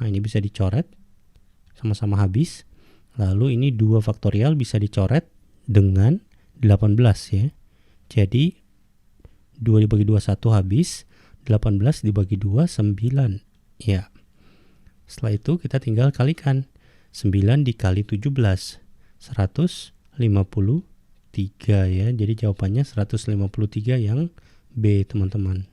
Nah, ini bisa dicoret sama-sama habis. Lalu ini 2 faktorial bisa dicoret dengan 18 ya. Jadi 2 dibagi 2 1 habis, 18 dibagi 2 9 ya. Setelah itu kita tinggal kalikan 9 dikali 17 153 ya. Jadi jawabannya 153 yang B teman-teman.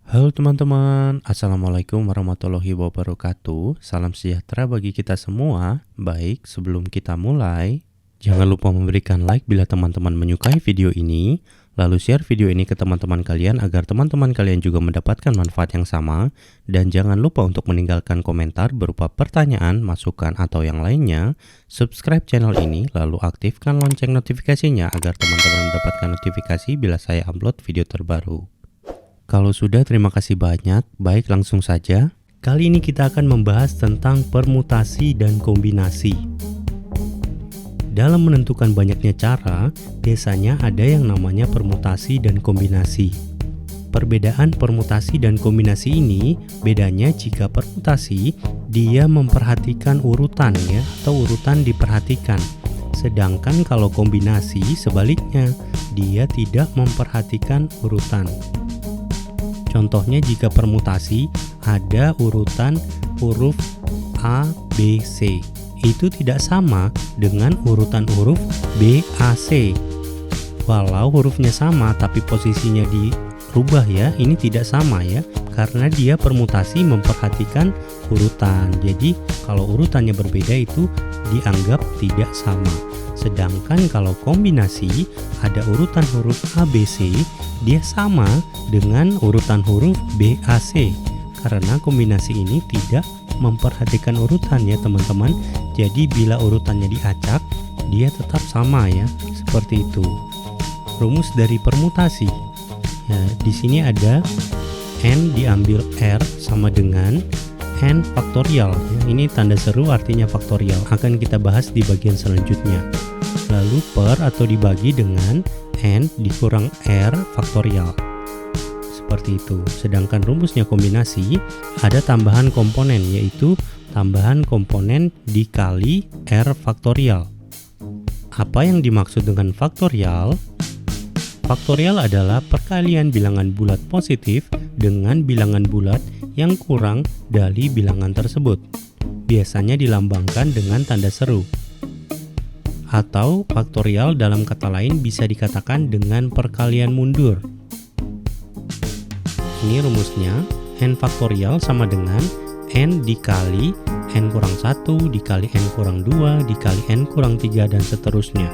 Halo teman-teman, Assalamualaikum warahmatullahi wabarakatuh. Salam sejahtera bagi kita semua. Baik, sebelum kita mulai, jangan lupa memberikan like bila teman-teman menyukai video ini, lalu share video ini ke teman-teman kalian agar teman-teman kalian juga mendapatkan manfaat yang sama. Dan jangan lupa untuk meninggalkan komentar berupa pertanyaan, masukan, atau yang lainnya. Subscribe channel ini, lalu aktifkan lonceng notifikasinya agar teman-teman mendapatkan notifikasi bila saya upload video terbaru. Kalau sudah, terima kasih banyak. Baik, langsung saja. Kali ini kita akan membahas tentang permutasi dan kombinasi. Dalam menentukan banyaknya cara, biasanya ada yang namanya permutasi dan kombinasi. Perbedaan permutasi dan kombinasi ini, bedanya jika permutasi, dia memperhatikan urutan ya, atau urutan diperhatikan. Sedangkan kalau kombinasi, sebaliknya, dia tidak memperhatikan urutan. Contohnya jika permutasi ada urutan huruf A, B, C. Itu tidak sama dengan urutan huruf B, A, C. Walau hurufnya sama tapi posisinya dirubah ya, ini tidak sama ya. Karena dia permutasi memperhatikan urutan. Jadi kalau urutannya berbeda itu dianggap tidak sama. Sedangkan kalau kombinasi ada urutan huruf A, B, C, dia sama dengan urutan huruf B, A, C. Karena kombinasi ini tidak memperhatikan urutan ya teman-teman. Jadi bila urutannya diacak, dia tetap sama ya, seperti itu. Rumus dari permutasi. Ya, di sini ada N diambil R sama dengan N faktorial. Ya, ini tanda seru artinya faktorial. Akan kita bahas di bagian selanjutnya. Lalu per atau dibagi dengan N dikurang R faktorial. Seperti itu. Sedangkan rumusnya kombinasi ada tambahan komponen, yaitu tambahan komponen dikali R faktorial. Apa yang dimaksud dengan faktorial? Faktorial adalah perkalian bilangan bulat positif dengan bilangan bulat yang kurang dari bilangan tersebut. Biasanya dilambangkan dengan tanda seru. Atau faktorial dalam kata lain bisa dikatakan dengan perkalian mundur. Ini rumusnya, N faktorial sama dengan N dikali N kurang 1 dikali N kurang 2 dikali N kurang 3 dan seterusnya.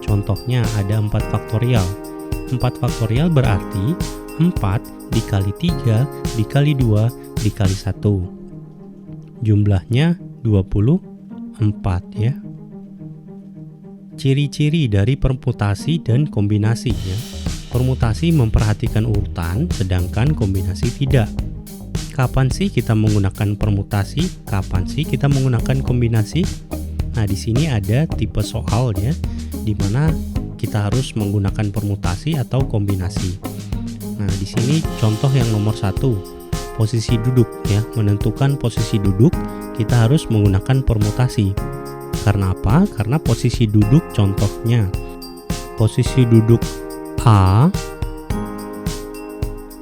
Contohnya ada 4 faktorial. 4 faktorial berarti 4 dikali 3 dikali 2 dikali 1. Jumlahnya 24 ya. Ciri-ciri dari permutasi dan kombinasi ya. Permutasi memperhatikan urutan, sedangkan kombinasi tidak. Kapan sih kita menggunakan permutasi? Kapan sih kita menggunakan kombinasi? Nah, di sini ada tipe soal ya, di mana kita harus menggunakan permutasi atau kombinasi. Nah, di sini contoh yang nomor 1, posisi duduk ya. Menentukan posisi duduk, kita harus menggunakan permutasi. Karena apa? Karena posisi duduk contohnya, posisi duduk A,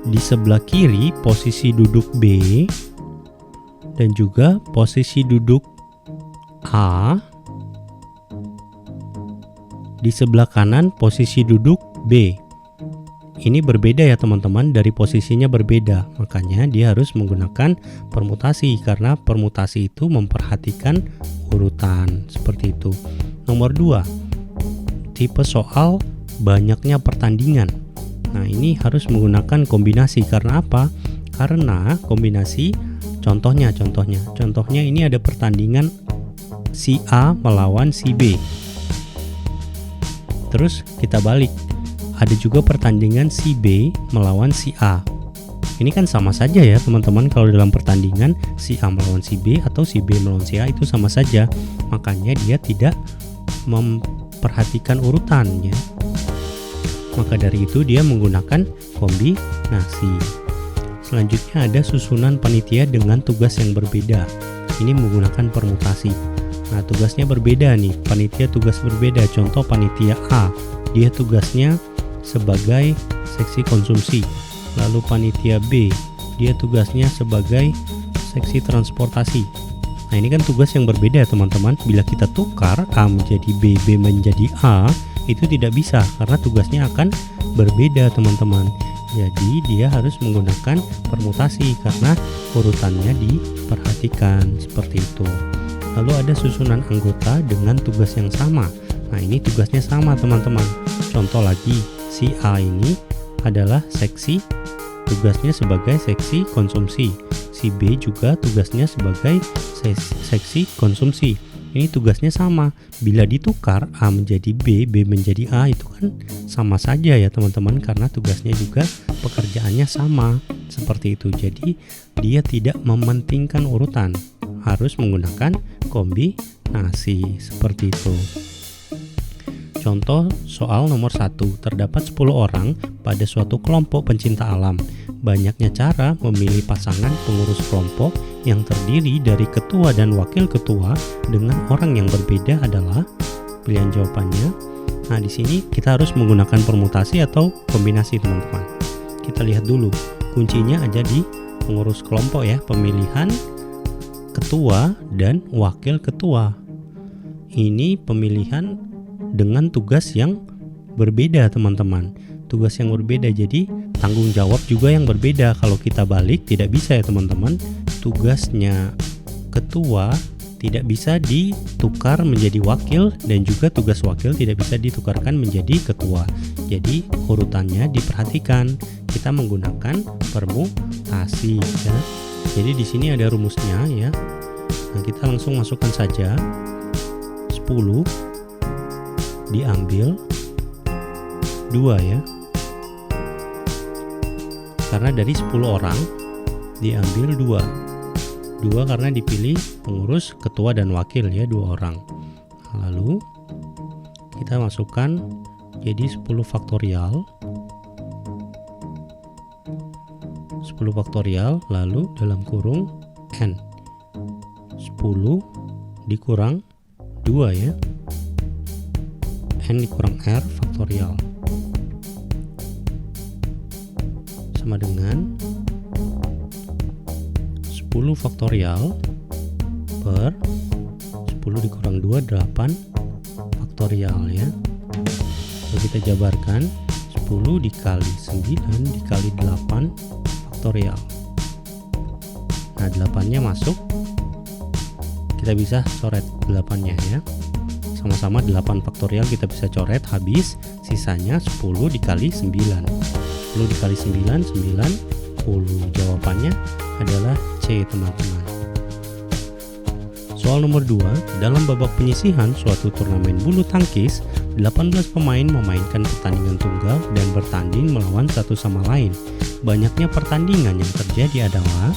di sebelah kiri posisi duduk B, dan juga posisi duduk A, di sebelah kanan posisi duduk B. Ini berbeda ya teman-teman, dari posisinya berbeda. Makanya dia harus menggunakan permutasi, karena permutasi itu memperhatikan urutan, seperti itu. Nomor 2, tipe soal banyaknya pertandingan. Nah, ini harus menggunakan kombinasi. Karena apa? Karena kombinasi contohnya ini ada pertandingan si A melawan si B. Terus kita balik, ada juga pertandingan si B melawan si A. Ini kan sama saja ya teman-teman, kalau dalam pertandingan si A melawan si B atau si B melawan si A itu sama saja. Makanya dia tidak memperhatikan urutannya. Maka dari itu dia menggunakan kombinasi. Selanjutnya ada susunan panitia dengan tugas yang berbeda. Ini menggunakan permutasi. Nah, tugasnya berbeda nih. Panitia tugas berbeda. Contoh panitia A, dia tugasnya sebagai seksi konsumsi. Lalu panitia B, dia tugasnya sebagai seksi transportasi. Nah, ini kan tugas yang berbeda ya teman-teman. Bila kita tukar A menjadi B, B menjadi A, itu tidak bisa karena tugasnya akan berbeda teman-teman. Jadi dia harus menggunakan permutasi karena urutannya diperhatikan seperti itu. Lalu ada susunan anggota dengan tugas yang sama. Nah, ini tugasnya sama teman-teman. Contoh lagi, si A ini adalah seksi, tugasnya sebagai seksi konsumsi. Si B juga tugasnya sebagai seksi konsumsi. Ini tugasnya sama. Bila ditukar A menjadi B, B menjadi A, itu kan sama saja ya teman-teman, karena tugasnya juga pekerjaannya sama seperti itu. Jadi dia tidak mementingkan urutan, harus menggunakan kombinasi seperti itu. Contoh soal nomor 1, terdapat 10 orang pada suatu kelompok pencinta alam. Banyaknya cara memilih pasangan pengurus kelompok yang terdiri dari ketua dan wakil ketua dengan orang yang berbeda adalah pilihan jawabannya. Nah, di sini kita harus menggunakan permutasi atau kombinasi teman-teman. Kita lihat dulu, kuncinya ada di pengurus kelompok ya, pemilihan ketua dan wakil ketua. Ini pemilihan dengan tugas yang berbeda teman-teman. Tugas yang berbeda, jadi tanggung jawab juga yang berbeda. Kalau kita balik tidak bisa ya teman-teman. Tugasnya ketua tidak bisa ditukar menjadi wakil dan juga tugas wakil tidak bisa ditukarkan menjadi ketua. Jadi urutannya diperhatikan. Kita menggunakan permutasi ya. Jadi di sini ada rumusnya ya. Nah, kita langsung masukkan saja. 10 diambil 2 ya. Karena dari 10 orang diambil 2 karena dipilih pengurus ketua dan wakil ya, 2 orang. Lalu kita masukkan jadi 10 faktorial 10 faktorial lalu dalam kurung n 10 dikurang 2 ya, n dikurang r faktorial sama dengan 10 faktorial per 10 dikurang 2, 8 faktorial ya. Lalu kita jabarkan 10 dikali 9 dikali 8 faktorial. Nah, 8-nya masuk. Kita bisa coret 8-nya ya. Sama-sama 8 faktorial kita bisa coret, habis. Sisanya 10 dikali 9. 10 dikali 9, 90. Jawabannya adalah C teman-teman. Soal nomor 2, dalam babak penyisihan suatu turnamen bulu tangkis, 18 pemain memainkan pertandingan tunggal dan bertanding melawan satu sama lain. Banyaknya pertandingan yang terjadi adalah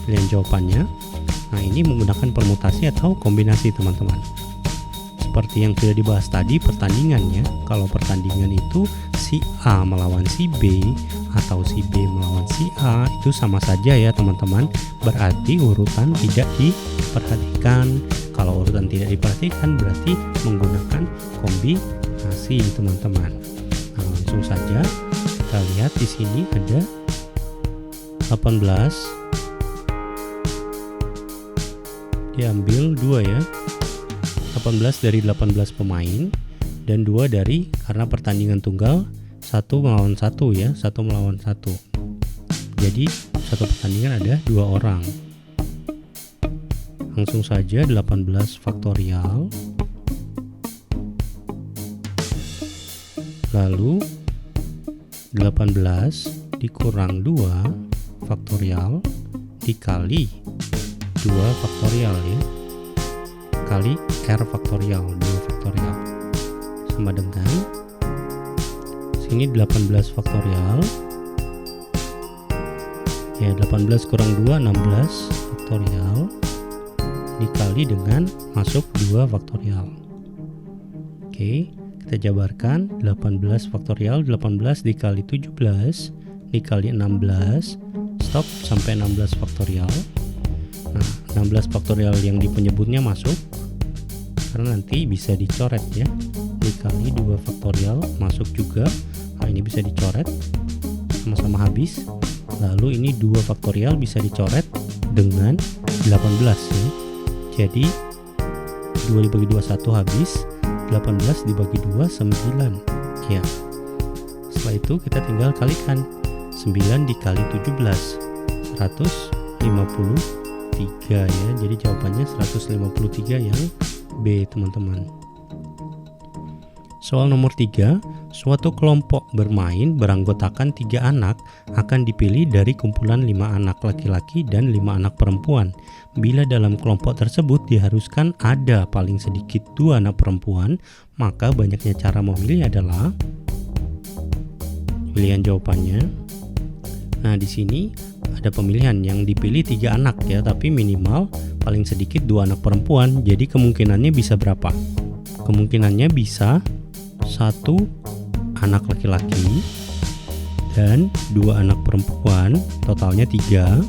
pilihan jawabannya. Nah, ini menggunakan permutasi atau kombinasi teman-teman. Seperti yang sudah dibahas tadi pertandingannya, kalau pertandingan itu si A melawan si B atau si B melawan si A, itu sama saja ya teman-teman. Berarti urutan tidak diperhatikan. Kalau urutan tidak diperhatikan berarti menggunakan kombinasi teman-teman. Nah, langsung saja kita lihat di sini ada 18 diambil 2 ya. 18 dari 18 pemain dan 2 dari, karena pertandingan tunggal 1 melawan 1 ya, 1 melawan 1. Jadi satu pertandingan ada 2 orang. Langsung saja 18 faktorial lalu 18 dikurang 2 faktorial dikali 2 faktorial ya, kali r faktorial 2 faktorial sama dengan sini 18 faktorial ya, 18 kurang 2 16 faktorial dikali dengan masuk 2 faktorial. Oke, kita jabarkan 18 faktorial 18 dikali 17 dikali 16, stop sampai 16 faktorial. Nah, 16 faktorial yang di penyebutnya masuk karena nanti bisa dicoret ya, dikali 2 faktorial masuk juga. Nah, ini bisa dicoret, sama-sama habis. Lalu ini 2 faktorial bisa dicoret dengan 18 ya. Jadi 2 dibagi 2 1 habis, 18 dibagi 2 9 ya. Setelah itu kita tinggal kalikan 9 dikali 17 153 ya. Jadi jawabannya 153 yang B, teman-teman. Soal nomor 3, suatu kelompok bermain beranggotakan 3 anak akan dipilih dari kumpulan 5 anak laki-laki dan 5 anak perempuan. Bila dalam kelompok tersebut diharuskan ada paling sedikit 2 anak perempuan, maka banyaknya cara memilih adalah pilihan jawabannya. Nah, di sini ada pemilihan yang dipilih 3 anak ya, tapi minimal paling sedikit 2 anak perempuan. Jadi kemungkinannya bisa berapa? Kemungkinannya bisa 1 anak laki-laki dan 2 anak perempuan, totalnya 3.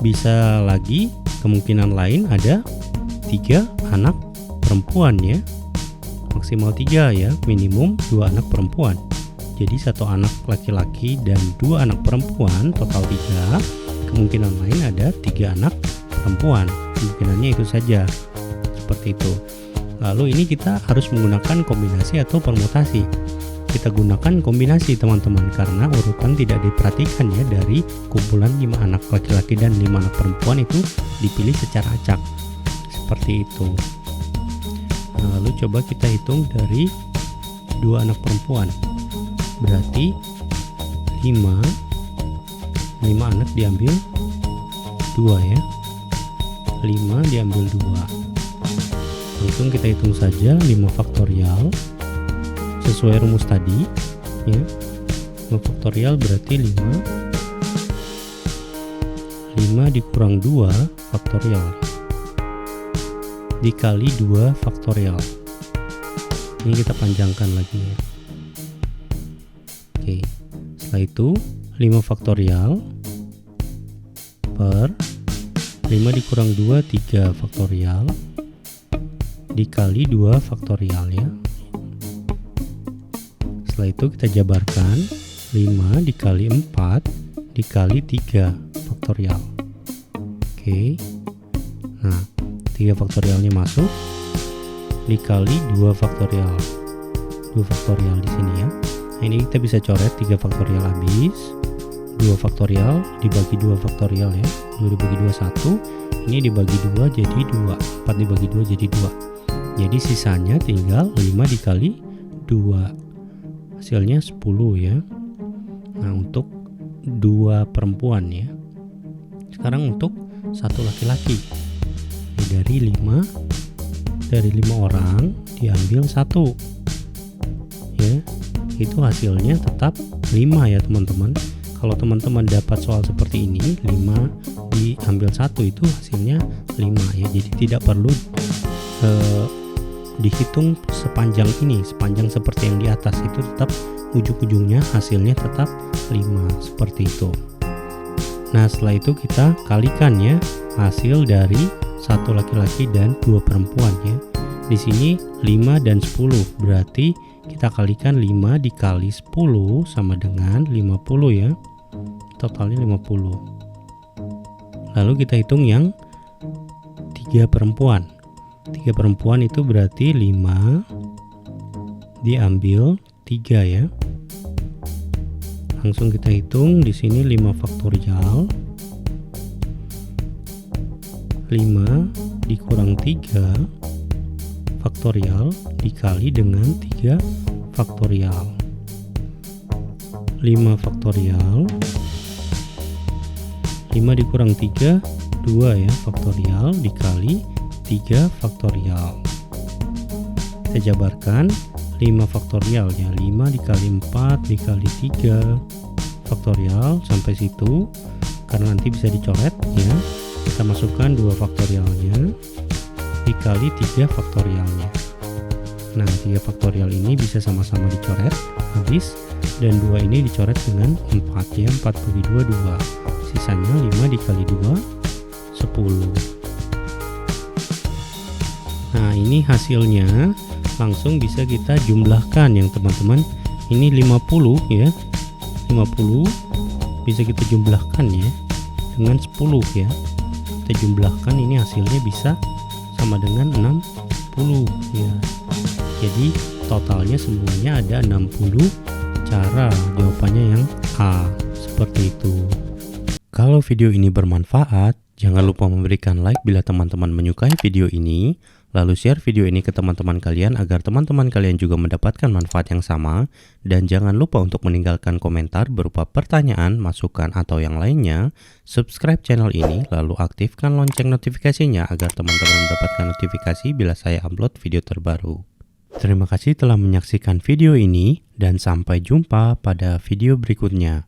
Bisa lagi kemungkinan lain ada 3 anak perempuan ya, maksimal 3 ya, minimum 2 anak perempuan. Jadi 1 anak laki-laki dan 2 anak perempuan, total 3. Kemungkinan lain ada 3 anak perempuan. Kemungkinannya itu saja, seperti itu. Lalu ini kita harus menggunakan kombinasi atau permutasi. Kita gunakan kombinasi, teman-teman, karena urutan tidak diperhatikan ya. Dari kumpulan 5 anak laki-laki dan 5 anak perempuan itu dipilih secara acak, seperti itu. Nah, lalu coba kita hitung dari 2 anak perempuan. Berarti 5 anak diambil 2 ya. 5 diambil 2. Langsung kita hitung saja 5 faktorial sesuai rumus tadi ya. 5 faktorial berarti 5 dikurang 2 faktorial dikali 2 faktorial. Ini kita panjangkan lagi ya. Oke, setelah itu 5 faktorial per 5 dikurang 2 3 faktorial dikali 2 faktorial ya. Setelah itu kita jabarkan 5 dikali 4 dikali 3 faktorial. Oke. Nah, 3 faktorialnya masuk dikali 2 faktorial. 2 faktorial di sini ya. Nah, ini kita bisa coret 3 faktorial habis. 2 faktorial dibagi 2 faktorial ya. 2 dibagi 2 1. Ini dibagi 2 jadi 2. 4 dibagi 2 jadi 2. Jadi sisanya tinggal 5 dikali 2. Hasilnya 10 ya. Nah, untuk 2 perempuan ya. Sekarang untuk 1 laki-laki. Dari 5 orang diambil 1 ya. Itu hasilnya tetap 5 ya, teman-teman. Kalau teman-teman dapat soal seperti ini, 5 diambil 1 itu hasilnya 5 ya. Jadi tidak perlu dihitung sepanjang ini, sepanjang seperti yang di atas, itu tetap ujung-ujungnya hasilnya tetap 5, seperti itu. Nah, setelah itu kita kalikan ya hasil dari 1 laki-laki dan 2 perempuan ya. Di sini 5 dan 10, berarti kita kalikan 5 dikali 10 sama dengan 50 ya. Totalnya 50. Lalu kita hitung yang 3 perempuan. 3 perempuan itu berarti 5 diambil 3 ya. Langsung kita hitung di sini 5 faktorial. 5 dikurang 3 faktorial dikali dengan 3 faktorial. 5 faktorial. 5 dikurang 3 2 ya, faktorial dikali 3 faktorial. Kita jabarkan 5 faktorial ya. 5 dikali 4 dikali 3 faktorial sampai situ. Karena nanti bisa dicoret ya. Kita masukkan 2 faktorialnya dikali 3 faktorialnya. Nah, 3 faktorial ini bisa sama-sama dicoret habis, dan 2 ini dicoret dengan 4 ya. 4 bagi 2, 2. Sisanya 5 dikali 2, 10. Nah, ini hasilnya langsung bisa kita jumlahkan yang teman-teman. Ini 50 ya. 50 bisa kita jumlahkan ya dengan 10 ya. Kita jumlahkan, ini hasilnya bisa sama dengan 60 ya. Jadi totalnya semuanya ada 60 cara. Jawabannya yang A, seperti itu. Kalau video ini bermanfaat, jangan lupa memberikan like bila teman-teman menyukai video ini, lalu share video ini ke teman-teman kalian agar teman-teman kalian juga mendapatkan manfaat yang sama, dan jangan lupa untuk meninggalkan komentar berupa pertanyaan, masukan, atau yang lainnya. Subscribe channel ini, lalu aktifkan lonceng notifikasinya agar teman-teman mendapatkan notifikasi bila saya upload video terbaru. Terima kasih telah menyaksikan video ini, dan sampai jumpa pada video berikutnya.